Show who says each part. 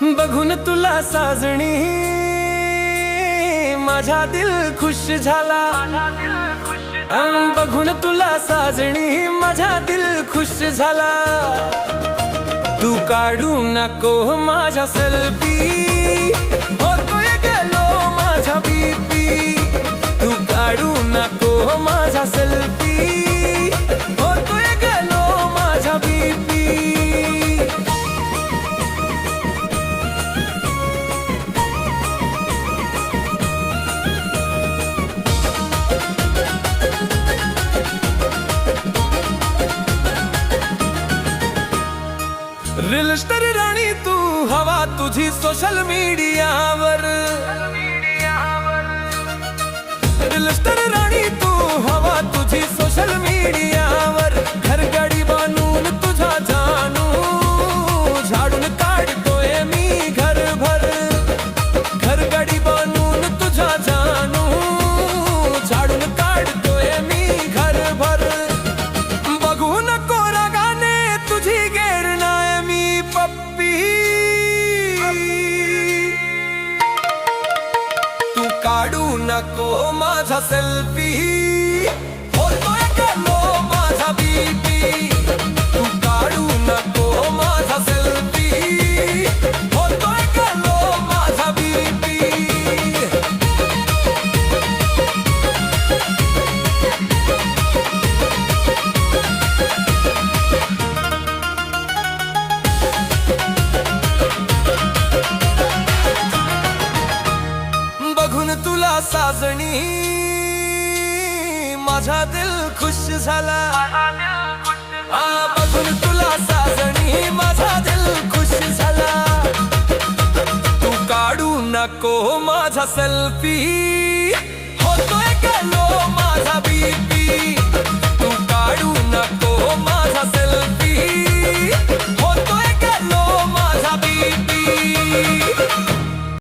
Speaker 1: बघून तुला साजणी माझा दिल खुश झाला। बघून तुला साजणी माझा दिल खुश झाला। तू काढू नको माझा सेल्फी, होतोय गेलो माझा बीपी। तू काढू नको माझा सेल्फी, होतोय गेलो माझा बीपी। रील स्टार राणी तू हवा तुझी सोशल मीडियावर। रील स्टार राणी तू हवा तुझी सोशल मीडियावर। घरगाडी बांधून तुझा जानू झाडून काढतोय मी घरभर। घरगाडी बांधून तुझा जानू झाडून काढतोय मी घरभर। बघू नको रागाने तुझी गेर नाय मी पप्पी। तू काढू नको माझा सेल्फी, होतोय गेलो माझा बीपी। तू काढू नको माझा सेल्फी, होतोय गेलो माझा बीपी। बघून तुला साजणी माझा दिल खुश झाला। बघून तुला साजणी माझा दिल खुश झाला। तू काढू नको माझा सेल्फी, होतोय गेलो माझा बीपी।